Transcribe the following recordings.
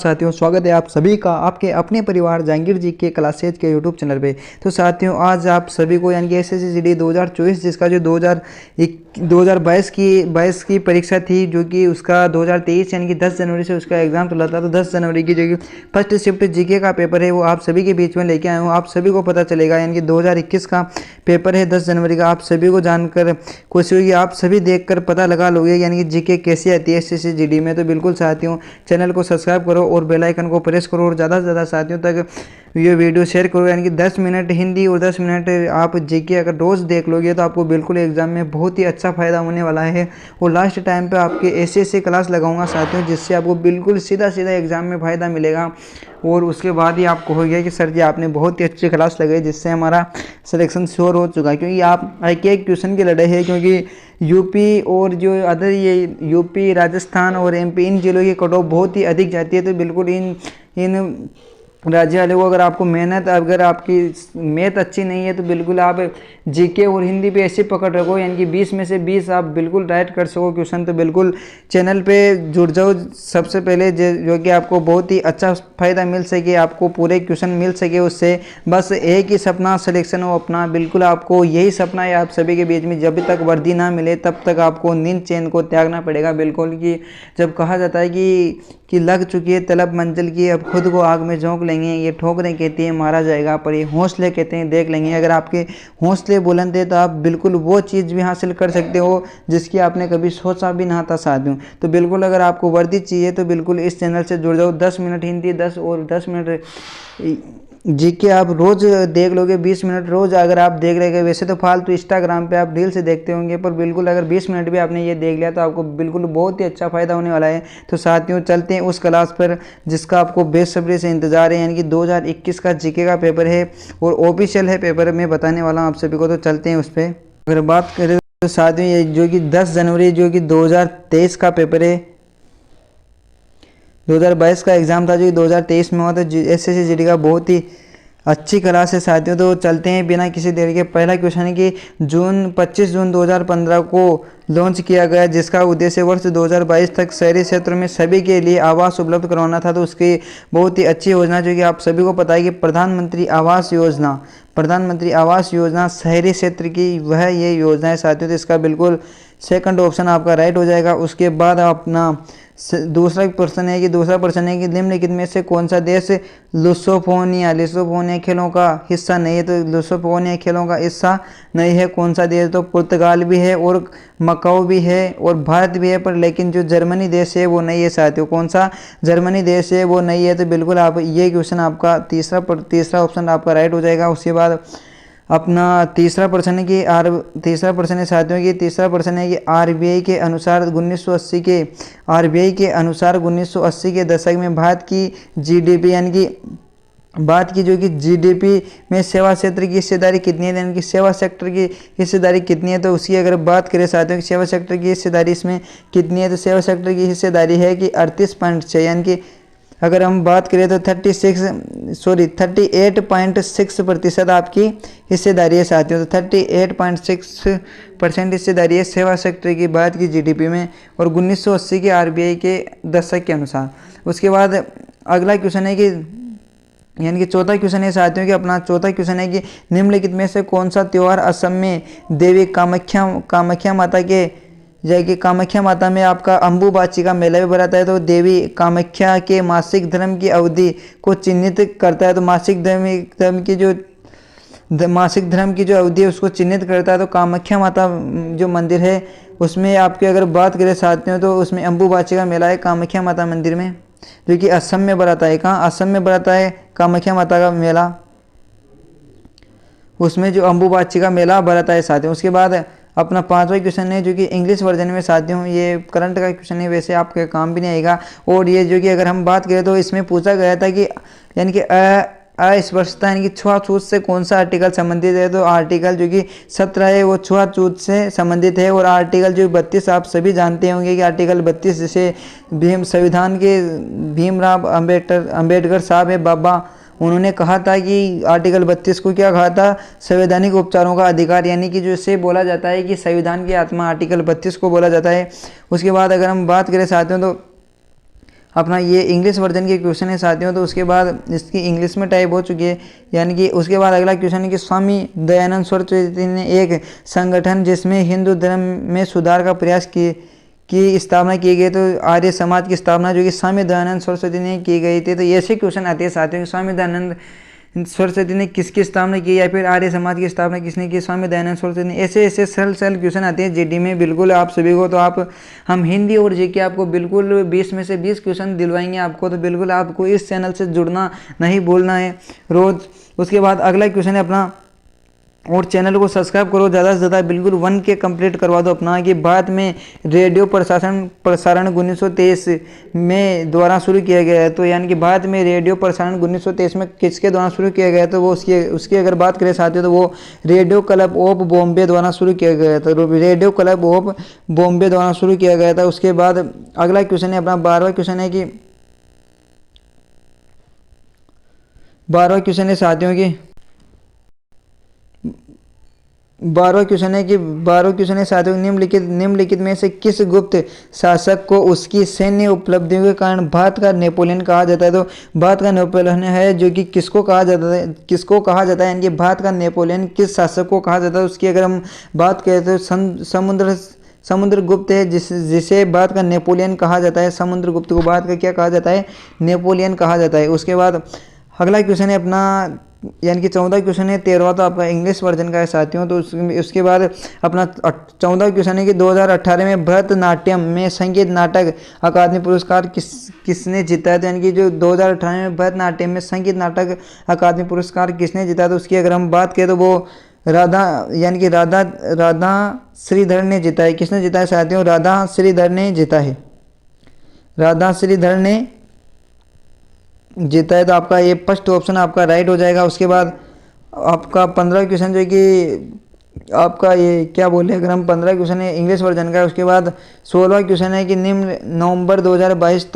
साथियों, स्वागत है आप सभी का आपके अपने परिवार जहांगीर जी के क्लासेज के यूट्यूब चैनल पे। तो साथियों, आज आप सभी को यानी कि एसएससी जीडी 2024 जिसका जो 2022 की परीक्षा थी, जो कि उसका 2023 यानी कि 10 जनवरी से उसका एग्जाम चला था। तो 10 जनवरी की जो कि फर्स्ट शिफ्ट जीके का पेपर है वो आप सभी के बीच में लेके आया हूँ। आप सभी को पता चलेगा, यानी कि 2021 का पेपर है 10 जनवरी का। आप सभी को जानकर खुशी हुई, आप सभी देखकर पता लगा लोगे यानी कि जीके कैसी आती है एसएससी जीडी में। तो बिल्कुल साथियों, चैनल को सब्सक्राइब करो और बेल आइकन को प्रेस करो और ज़्यादा से ज़्यादा साथियों तक ये वीडियो शेयर करो। यानी कि 10 मिनट हिंदी और 10 मिनट आप जीके अगर रोज़ देख लोगे तो आपको बिल्कुल एग्जाम में बहुत ही अच्छा फ़ायदा होने वाला है। और लास्ट टाइम पे आपके ऐसे क्लास लगाऊंगा साथियों, जिससे आपको बिल्कुल सीधा एग्जाम में फ़ायदा मिलेगा। और उसके बाद ही आपको हो गया कि सर जी आपने बहुत ही अच्छी क्लास लगाई, जिससे हमारा सिलेक्शन श्योर हो चुका है। क्योंकि आप एक क्वेश्चन की लड़ाई है, क्योंकि यूपी और जो अदर ये यूपी, राजस्थान और एमपी, इन जिलों की कट ऑफ बहुत ही अधिक जाती है। तो बिल्कुल इन राज्य वाले को अगर आपको मेहनत, अगर आपकी मैथ अच्छी नहीं है तो बिल्कुल आप जीके और हिंदी पे ऐसे पकड़ रखो, यानी कि 20 में से 20 आप बिल्कुल राइट कर सको क्वेश्चन। तो बिल्कुल चैनल पे जुड़ जाओ सबसे पहले, जो कि आपको बहुत ही अच्छा फ़ायदा मिल सके, आपको पूरे क्वेश्चन मिल सके उससे। बस एक ही सपना सिलेक्शन हो अपना, बिल्कुल आपको यही सपना है आप सभी के बीच में। जब तक वर्दी ना मिले तब तक आपको नींद चैन को त्यागना पड़ेगा बिल्कुल। कि जब कहा जाता है कि लग चुकी है तलब मंजिल की, अब खुद को आग में झोंक लेंगे। ये ठोकरें कहती हैं मारा जाएगा, पर ये हौसले कहते हैं देख लेंगे। अगर आपके हौसले बुलंद है तो आप बिल्कुल वो चीज़ भी हासिल कर सकते हो जिसकी आपने कभी सोचा भी ना था साथियों। तो बिल्कुल अगर आपको वर्दी चाहिए तो बिल्कुल इस चैनल से जुड़ जाओ। 10 मिनट हिंदी 10 और 10 मिनट जीके आप रोज़ देख लोगे। 20 मिनट रोज़ अगर आप देख रहे, वैसे तो फालतू इंस्टाग्राम पे आप रील से देखते होंगे, पर बिल्कुल अगर 20 मिनट भी आपने ये देख लिया तो आपको बिल्कुल बहुत ही अच्छा फ़ायदा होने वाला है। तो साथियों, चलते हैं उस क्लास पर जिसका आपको बेसब्री से इंतज़ार है। यानी कि 2021 का जीके का पेपर है और ऑफिशियल है पेपर, मैं बताने वाला हूँ आप सभी को। तो चलते हैं उस पर। अगर बात करें तो साथियों, ये जो कि 10 जनवरी जो कि 2023 का पेपर है, 2022 का एग्ज़ाम था जो कि 2023 में हुआ। तो एसएससी जीडी का बहुत ही अच्छी क्लास है साथियों। तो चलते हैं बिना किसी देरी के। पहला क्वेश्चन है कि 25 जून 2015 को लॉन्च किया गया, जिसका उद्देश्य वर्ष 2022 तक शहरी क्षेत्र में सभी के लिए आवास उपलब्ध करवाना था। तो उसकी बहुत ही अच्छी योजना, जो कि आप सभी को पता है कि प्रधानमंत्री आवास योजना शहरी क्षेत्र की वह ये योजना है साथियों। तो इसका बिल्कुल सेकंड ऑप्शन आपका राइट हो जाएगा। उसके बाद अपना दूसरा प्रश्न है कि निम्नलिखित में से कौन सा देश लुसोफोनिया खेलों का हिस्सा नहीं है। तो लुसोफोनिया खेलों का हिस्सा नहीं है कौन सा देश? तो पुर्तगाल भी है और मकाओ भी है और भारत भी है, पर लेकिन जो जर्मनी देश है वो नहीं है साथियों। कौन सा जर्मनी देश है वो नहीं है। तो बिल्कुल आप ये क्वेश्चन आपका तीसरा ऑप्शन आपका राइट हो जाएगा। उसके बाद अपना तीसरा प्रश्न है कि आरबीआई के अनुसार 1980 के दशक में भारत की जीडीपी यानी कि बात की जो कि जीडीपी में सेवा क्षेत्र की हिस्सेदारी कितनी है, यानी कि सेवा सेक्टर की हिस्सेदारी कितनी है। तो उसकी अगर बात करें साथियों कि सेवा सेक्टर की हिस्सेदारी इसमें कितनी है, तो सेवा सेक्टर की हिस्सेदारी है कि 38.6, यानी कि अगर हम बात करें तो 38.6% आपकी हिस्सेदारी है साथियों। तो 38.6% हिस्सेदारी है सेवा सेक्टर की बात की जीडीपी में, और 1980 के आरबीआई के दशक के अनुसार। उसके बाद अगला क्वेश्चन है कि यानी कि चौथा क्वेश्चन है साथियों कि अपना चौथा क्वेश्चन है कि निम्नलिखित में से कौन सा त्यौहार असम में देवी कामाख्या माता के कि कामाख्या माता में आपका अम्बुबाची का मेला भी भराता है। तो देवी कामाख्या के मासिक धर्म की अवधि को चिन्हित करता है। तो मासिक धर्म की जो अवधि है उसको चिन्हित करता है। तो कामाख्या माता जो मंदिर है उसमें आपकी अगर बात करें साथियों तो उसमें अम्बुबाची का मेला है कामाख्या माता मंदिर में, जो कि असम में भराता है। कहाँ? असम में भराता है कामाख्या माता का मेला, उसमें जो अम्बुबाची का मेला भराता है साथियों। उसके बाद अपना पांचवा क्वेश्चन है जो कि इंग्लिश वर्जन में साथियों, ये करंट का क्वेश्चन है, वैसे आपके काम भी नहीं आएगा। और ये जो कि अगर हम बात करें तो इसमें पूछा गया था कि यानी कि अस्पष्टता यानी कि छुआछूत से कौन सा आर्टिकल संबंधित है। तो आर्टिकल जो कि 17 है वो छुआछूत से संबंधित है। और आर्टिकल जो 32 आप सभी जानते होंगे कि आर्टिकल 32 जिसे संविधान के भीमराव अम्बेडकर साहब है बाबा, उन्होंने कहा था कि आर्टिकल 32 को क्या कहा था? संवैधानिक उपचारों का अधिकार, यानी कि जो इसे बोला जाता है कि संविधान की आत्मा आर्टिकल 32 को बोला जाता है। उसके बाद अगर हम बात करें साथियों तो अपना ये इंग्लिश वर्जन के क्वेश्चन है साथियों। तो उसके बाद इसकी इंग्लिश में टाइप हो चुकी है, यानी कि उसके बाद अगला क्वेश्चन है कि स्वामी दयानंद सरस्वती ने एक संगठन जिसमें हिंदू धर्म में सुधार का प्रयास की स्थापना की गई, तो आर्य समाज की स्थापना जो कि स्वामी दयानंद सरस्वती ने की गई थी। तो ऐसे क्वेश्चन आते हैं साथियों कि स्वामी दयानंद सरस्वती ने किसकी स्थापना की या फिर आर्य समाज की स्थापना किसने की, स्वामी दयानंद सरस्वती ने। ऐसे ऐसे सरल क्वेश्चन आते हैं जीडी में बिल्कुल आप सभी को। तो हम हिंदी और जीके आपको बिल्कुल 20 में से 20 क्वेश्चन दिलवाएंगे आपको। तो बिल्कुल आपको इस चैनल से जुड़ना नहीं भूलना है रोज़। उसके बाद अगला क्वेश्चन है अपना, और चैनल को सब्सक्राइब करो ज़्यादा से ज़्यादा, बिल्कुल 1 के कंप्लीट करवा दो अपना। कि भारत में रेडियो प्रसारण 1923 में द्वारा शुरू किया गया है। तो यानी कि भारत में रेडियो प्रसारण 1923 में किसके द्वारा शुरू किया गया, तो वो उसकी अगर बात करें साथियों तो वो रेडियो क्लब ऑफ बॉम्बे द्वारा शुरू किया गया था। तो रेडियो क्लब ऑफ बॉम्बे द्वारा शुरू किया गया था। उसके बाद अगला क्वेश्चन है अपना 12वां क्वेश्चन है कि 12वां क्वेश्चन है साथियों की 12वां क्वेश्चन है साथियों, निम्नलिखित में से किस गुप्त शासक को उसकी सैन्य उपलब्धियों के कारण भारत का नेपोलियन कहा जाता है। तो भारत का नेपोलियन है जो कि किसको कहा जाता है यानी कि भारत का नेपोलियन किस शासक को कहा जाता है। उसकी अगर हम बात करें तो समुद्रगुप्त है जिसे भारत का नेपोलियन कहा जाता है। समुद्रगुप्त को भारत का क्या कहा जाता है, नेपोलियन कहा जाता है। उसके बाद अगला क्वेश्चन है अपना, यानी कि 14वां क्वेश्चन है, 13वां तो आपका इंग्लिश वर्जन का है साथियों। तो उसके बाद अपना 14वां क्वेश्चन है कि 2018 में भरतनाट्यम में संगीत नाटक अकादमी पुरस्कार किसने जीता है। तो यानी कि जो 2018 में भरतनाट्यम में संगीत नाटक अकादमी पुरस्कार किसने जीता, तो उसकी अगर हम बात करें तो वो राधा श्रीधर ने जीता है। किसने जीता है साथियों, राधा श्रीधर ने जीता है। राधा श्रीधर ने जीता है। तो आपका ये फर्स्ट ऑप्शन आपका राइट हो जाएगा। उसके बाद आपका 15वां क्वेश्चन जो कि आपका ये क्या बोले, अगर हम 15वां क्वेश्चन है इंग्लिश वर्जन का है। उसके बाद 16वां क्वेश्चन है कि निम्न नवंबर 2022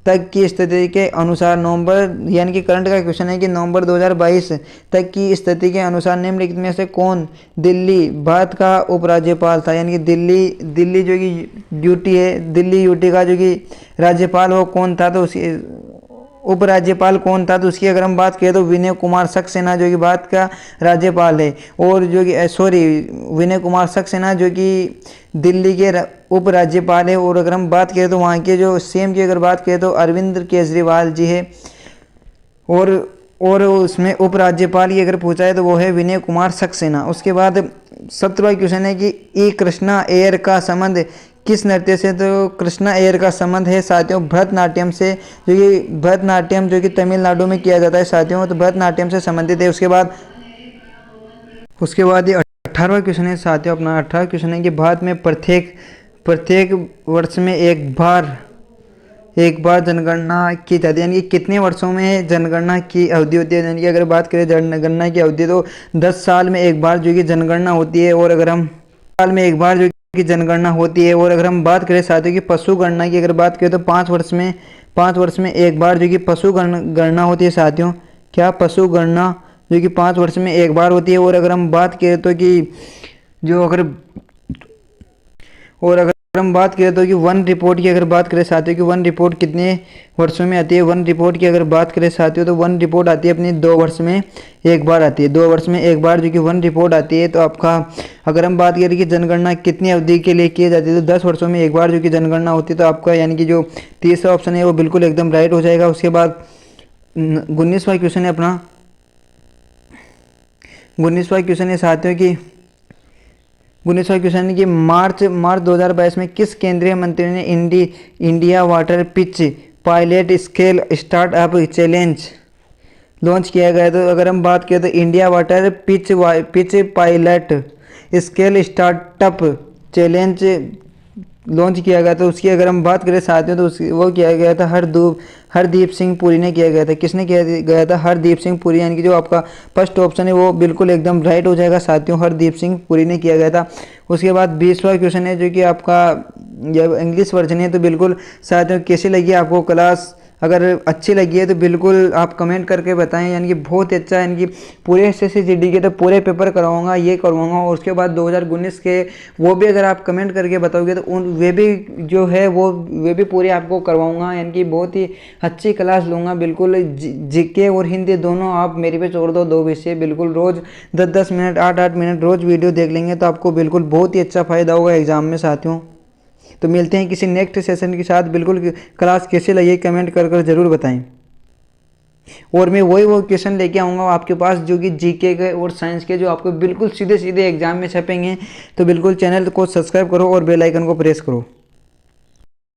तक की स्थिति के अनुसार, नवंबर यानी कि करंट का क्वेश्चन है कि नवंबर 2022 तक की स्थिति के अनुसार निम्नलिखित में से कौन दिल्ली भारत का उपराज्यपाल था। यानी कि दिल्ली जो कि यूटी है, दिल्ली यूटी का जो कि राज्यपाल वो कौन था, तो उसकी उपराज्यपाल कौन था। तो उसकी अगर हम बात करें तो विनय कुमार सक्सेना जो कि भारत का राज्यपाल है, और जो कि विनय कुमार सक्सेना जो कि दिल्ली के उपराज्यपाल है। और अगर हम बात करें तो वहाँ के जो सीएम की अगर बात करें तो अरविंद केजरीवाल जी है, और उसमें उपराज्यपाल की अगर पूछा है तो वो है विनय कुमार सक्सेना। उसके बाद 17वां क्वेश्चन है कि ई कृष्णा अय्यर का संबंध किस नृत्य से, तो कृष्णा अय्यर का संबंध है साथियों भरतनाट्यम से, जो कि भरतनाट्यम जो कि तमिलनाडु में किया जाता है साथियों। तो भरतनाट्यम से संबंधित है। उसके बाद ये 18वां क्वेश्चन है साथियों अपना 18वां क्वेश्चन है कि भारत में प्रत्येक वर्ष में एक बार जनगणना की जाती है। यानी कि कितने वर्षों में जनगणना की अवधि होती है। यानी कि अगर बात करें जनगणना की अवधि तो 10 साल में एक बार जो कि जनगणना होती है। और अगर हम साल में एक बार जो की जनगणना होती है। और अगर हम बात करें साथियों की पशु गणना की अगर बात करें तो 5 वर्ष में एक बार जो कि पशु गणना होती है साथियों। क्या पशु गणना जो कि 5 वर्ष में एक बार होती है। और अगर हम बात करें तो कि अगर हम बात करें तो कि वन रिपोर्ट की अगर बात करें साथियों कि वन रिपोर्ट कितने वर्षों में आती है। वन रिपोर्ट की अगर बात करें साथियों तो वन रिपोर्ट आती है अपनी 2 वर्ष में एक बार आती है। 2 वर्ष में एक बार जो कि वन रिपोर्ट आती है। तो आपका अगर हम बात करें कि जनगणना कितनी अवधि के लिए की जाती है तो 10 वर्षों में एक बार जो कि जनगणना होती है। तो आपका यानी कि जो तीसरा ऑप्शन है वो बिल्कुल एकदम राइट हो जाएगा। उसके बाद 19वां क्वेश्चन है अपना 19वां क्वेश्चन है साथियों की 19वां क्वेश्चन है कि मार्च 2022 में किस केंद्रीय मंत्री ने India water pitch pilot scale startup challenge launch किया गया। तो अगर हम बात करें तो India water pitch pilot scale startup challenge launch किया गया। तो उसकी अगर हम बात करें साथियों तो वो किया गया था हरदीप सिंह पुरी ने किया गया था। किसने किया गया था, हरदीप सिंह पुरी। यानी कि जो आपका फर्स्ट ऑप्शन है वो बिल्कुल एकदम राइट हो जाएगा साथियों, हरदीप सिंह पुरी ने किया गया था। उसके बाद 20वां क्वेश्चन है जो कि आपका इंग्लिश वर्जन है। तो बिल्कुल साथियों कैसी लगी आपको क्लास, अगर अच्छी लगी है तो बिल्कुल आप कमेंट करके बताएं, यानी कि बहुत ही अच्छा, यानी कि पूरे एसएससी जीडी के तो पूरे पेपर करवाऊंगा, ये करवाऊंगा। और उसके बाद 2019 के वो भी अगर आप कमेंट करके बताओगे तो उन वे भी जो है वे भी पूरे आपको करवाऊंगा, यानी कि बहुत ही अच्छी क्लास लूँगा। बिल्कुल जीके और हिंदी दोनों आप मेरे पे छोड़ दो, 2 विषय, बिल्कुल रोज़ 10-10 मिनट 8-8 मिनट रोज़ वीडियो देख लेंगे तो आपको बिल्कुल बहुत ही अच्छा फ़ायदा होगा एग्ज़ाम में साथियों। तो मिलते हैं किसी नेक्स्ट सेशन के साथ। बिल्कुल क्लास कैसे लगी कमेंट कर ज़रूर बताएं। और मैं वो क्वेश्चन लेके आऊँगा आपके पास जो कि जीके के और साइंस के, जो आपको बिल्कुल सीधे सीधे एग्जाम में छपेंगे। तो बिल्कुल चैनल को सब्सक्राइब करो और बेल आइकन को प्रेस करो।